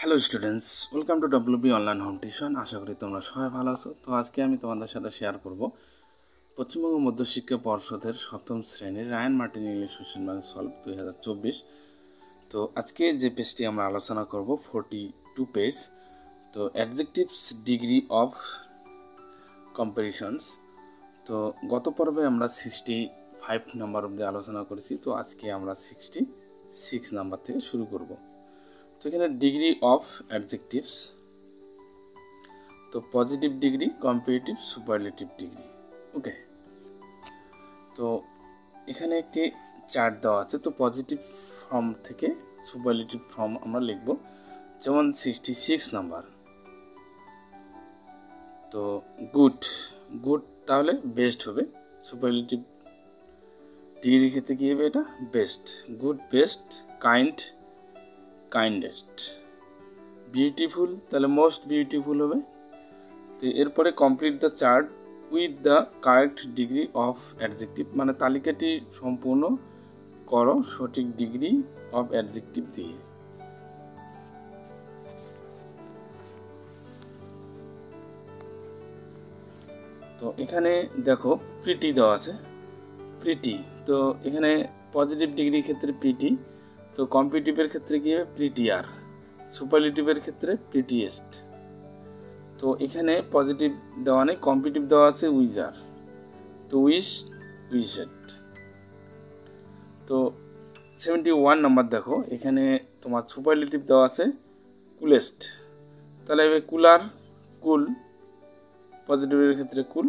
Hello students, welcome to WB online home tuition. আশা করি তোমরা সবাই ভালো আছো। তো আজকে আমি তোমাদের সাথে শেয়ার করব পশ্চিমবঙ্গ মধ্যশিক্ষা পর্ষদের সপ্তম শ্রেণীর Rayan Martin English question bank solve 2024। তো আজকে যে পেজটি আমরা আলোচনা করব 42 পেজ। তো অ্যাডজেক্টিভস ডিগ্রি অফ কম্পারিশনস। তো গত পর্বে আমরা 65 নাম্বার অবধি আলোচনা করেছি। তো আজকে আমরা 66 নাম্বার থেকে শুরু করব। তো এখানে ডিগ্রি অফ অ্যাডজেক্টিভস, তো positive degree, comparative, superlative degree. Okay, তো এখানে একটি চার্ট দেওয়া আছে। তো পজিটিভ ফর্ম থেকে সুপারলেটিভ ফর্ম আমরা লিখব। যেমন 66 নাম্বার, তো গুড, গুড তাহলে বেস্ট হবে। সুপারলেটিভ ডিগ্রি ক্ষেত্রে কী হবে? এটা best, good, best, kind, kindest, beautiful তাহলে মোস্ট বিউটিফুল হবে। তো এরপরে complete the chart with the correct degree of adjective, মানে তালিকাটি সম্পূর্ণ করো সঠিক ডিগ্রি অফ অ্যাডজেক্টিভ দিয়ে। তো এখানে দেখো প্রিটি দেওয়া আছে, প্রিটি। তো এখানে পজিটিভ ডিগ্রির ক্ষেত্রে প্রিটি, তো কম্পিটিটিভের ক্ষেত্রে কী হবে? প্রিটিয়ার, সুপারলেটিভের ক্ষেত্রে প্রিটিয়েস্ট। তো এখানে পজিটিভ দেওয়া নেই, কম্পিটিটিভ দেওয়া আছে উইজার, তো উইশ, উইশেট। তো 71 নাম্বার দেখো, এখানে তোমার সুপারলেটিভ দেওয়া আছে কুলেস্ট, তাহলে কুলার, কুল, পজিটিভের ক্ষেত্রে কুল।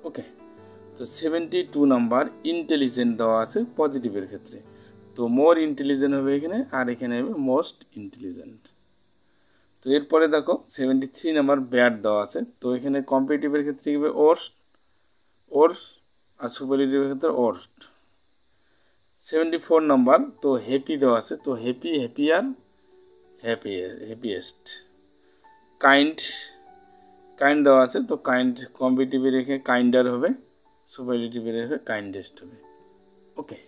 ওকে, তো 72 নাম্বার ইন্টেলিজেন্ট দেওয়া আছে পজিটিভের ক্ষেত্রে, তো মোর ইন্টেলিজেন্ট হবে এখানে, আর এখানে হবে মোস্ট ইন্টেলিজেন্ট। তো এরপরে দেখো 73 নাম্বার ব্যাড দেওয়া আছে, তো এখানে কম্পিটিটিভের ক্ষেত্রে কী হবে? ওর্স্ট, ওর্স, আর সুপারলেটিভের ক্ষেত্রে ওর্স্ট। 74 নাম্বার, তো হ্যাপি দেওয়া আছে, তো happy, happier, happiest. Kind, kind দেওয়া আছে, তো কাইন্ড কম্পিটিটিভের রেখে কাইন্ডার হবে, সুপারলেটিভের রেখে কাইন্ডেস্ট হবে। ওকে,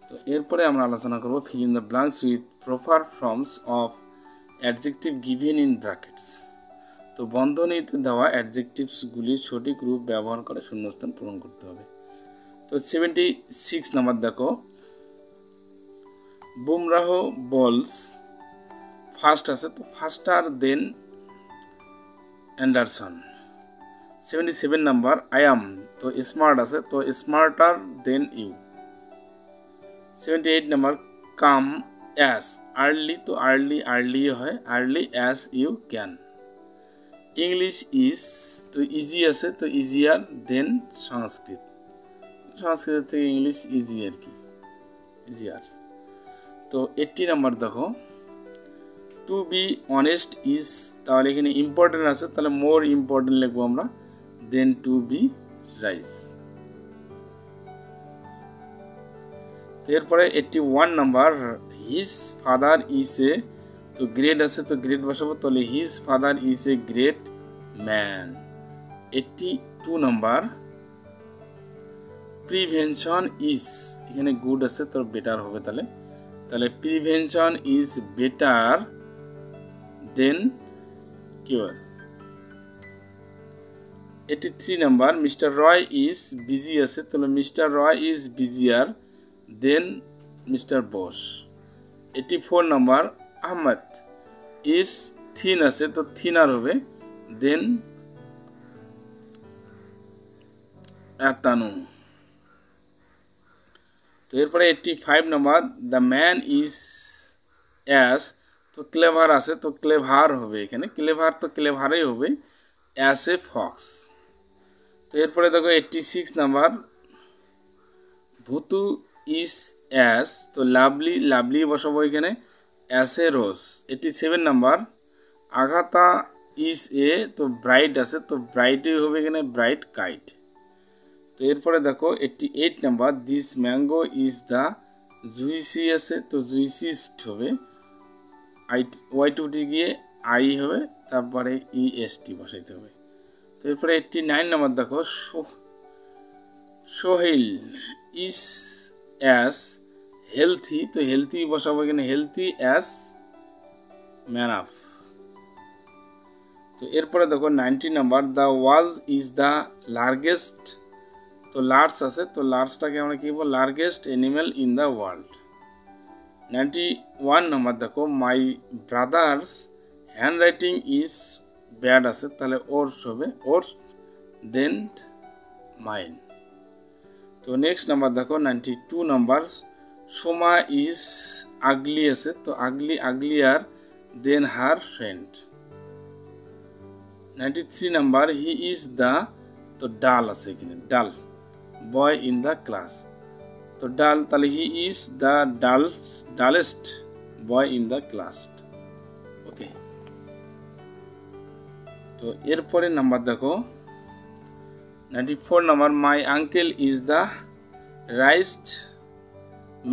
তো এরপরে আমরা আলোচনা করব fill in the blanks with proper forms of adjective given in brackets. তো বন্ধনীতে দেওয়া অ্যাডজেক্টিভসগুলির সঠিক রূপ ব্যবহার করে শূন্যস্থান পূরণ করতে হবে। তো 76 নাম্বার দেখো, বুমরাহ বলস ফার্স্ট আছে, তো faster than Anderson. 77 number I am, তো স্মার্ট আছে, তো smarter than you. 78 number come as early, তো আর্লি, আর্লি হয়, early as you can. English is, তো ইজি আছে, তো ইজিয়ার দেন সংস্কৃত, সংস্কৃত থেকে ইংলিশ ইজি আর কি, ইজিয়ার। তো 80 নাম্বার দেখো, টু বি অনেস্ট ইজ, তাহলে এখানে ইম্পর্টেন্ট আছে, তাহলে মোর ইম্পর্টেন্ট লিখবো আমরা, দেন টু বি রাইস। তো এরপরে 81 number his father is a, তো গ্রেট আছে, তো গ্রেট বসাবো, তাহলে his father is a great man. 82 number prevention is, এখানে গুড আছে, তো বেটার হবে, তাহলে তাহলে prevention is better than cure. 83 number mister Roy is busy আছে, তাহলে mister Roy is busier than mister Bose. 84 number Ahmad is thin আছে, তো থিনার হবে দেন আতানু। তো এরপরে 85 number the man is as, তো ক্লেভার আছে, তো ক্লেভার হবে এখানে, ক্লেভার তো ক্লেভারই হবে, অ্যাস এ ফক্স। তো এরপরে দেখো 86 নাম্বার ভুতু ইজ অ্যাস, তো লাভলি, লাভলি বসাবো এখানে, as a rose. 87 number Agatha is a, তো ব্রাইট আছে, তো ব্রাইটই হবে এখানে, ব্রাইট কাইট। তো এরপরে দেখো 88 number this mango is the juicy আছে, তো জুইসিস্ট হবে, ওয়াই টুটি গিয়ে আই হবে, তারপরে ইএসটি বসাইতে হবে। তো এরপরে 89 নাম্বার দেখো সোহেল ইজ অ্যাজ হেলথি, তো হেলথি বসাবো এখানে, হেলথি অ্যাজ ম্যানাফ। তো এরপরে দেখো 90 number, the whale is the largest, তো লার্জ আছে, তো লার্জটাকে আমরা কি বলবো, largest animal in the world. 91 number দেখো, my brother's handwriting is bad আছে, তাহলে ওরস হবে, ওরস দেন মাইন। তো নেক্সট নাম্বার দেখো 92 নাম্বার, সোমা ইজ আগলি আছে, তো ugly uglier than her friend. 93 number, he is the, তো ডাল আছে এখানে, ডাল বয় ইন দ্য ক্লাস, তো ডাল, তাহলে he is the dullest boy in the class. Okay, তো এরপরে নাম্বার দেখো 94 number, my uncle is the richest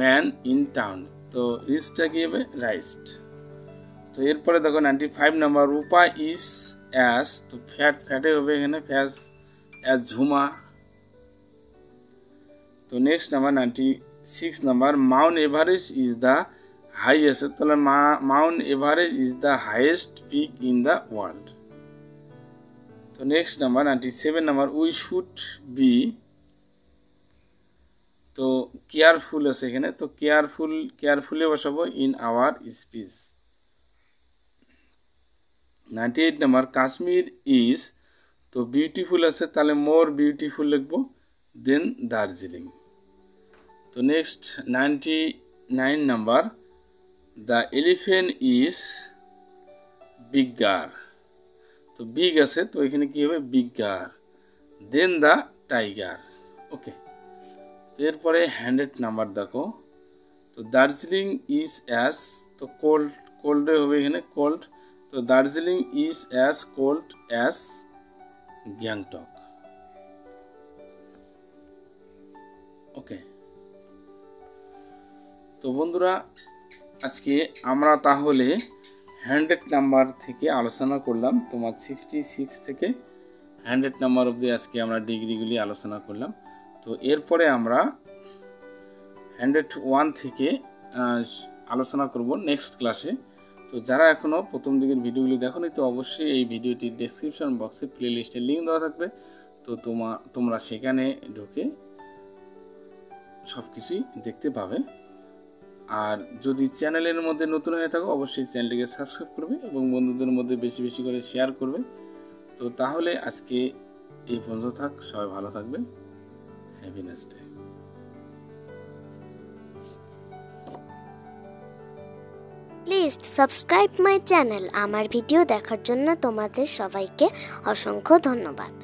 man in town, তো রিচটা কি হবে, রাইস্ট। তো এরপরে দেখো 95 নাম্বার, রূপা ইজ অ্যাস, তো ফ্যাটে হবে এখানে, ফ্যাস অ্যাজ ঝুমা। তো next number 96 number, Mount Everest is the highest, তাহলে Mount Everest is the highest peak in the world. তো next number 97 number, we should be, তো কেয়ারফুল আছে এখানে, তো কেয়ারফুলি বসাবো in our speech. 98 number, Kashmir is, তো beautiful আছে, তাহলে মোর বিউটিফুল লিখবো দেন দার্জিলিং। তো next 99 number, the elephant is bigger, তো বিগ আছে, তো এখানে কি হবে, bigger then the tiger. Okay, এরপরে 100 নাম্বার দেখো, তো দার্জিলিং ইজ অ্যাজ, তো কোল্ডে হবে এখানে, কোল্ড, তো Darjeeling is as cold as Gangtok. Okay, তো বন্ধুরা আজকে আমরা তাহলে 100 নাম্বার থেকে আলোচনা করলাম, তোমার 66 থেকে 100 নাম্বার অবধি আজকে আমরা ডিগ্রিগুলি আলোচনা করলাম। তো এরপরে আমরা 101 থেকে আলোচনা করব নেক্সট ক্লাসে। তো যারা এখনও প্রথম দিকের ভিডিওগুলি দেখোনি, তো অবশ্যই এই ভিডিওটির ডেসক্রিপশন বক্সে প্লে লিস্টের লিঙ্ক দেওয়া থাকবে, তো তোমরা সেখানে ঢুকে সব কিছুই দেখতে পাবে। আর যদি চ্যানেলের মধ্যে নতুন হয়ে থাকো, অবশ্যই চ্যানেলটিকে সাবস্ক্রাইব করবে এবং বন্ধুদের মধ্যে বেশি বেশি করে শেয়ার করবে। তো তাহলে আজকে এই পর্যন্ত থাক, সবাই ভালো থাকবে, happy next day. Please subscribe my channel. আমার ভিডিও দেখার জন্য তোমাদের সবাইকে অসংখ্য ধন্যবাদ।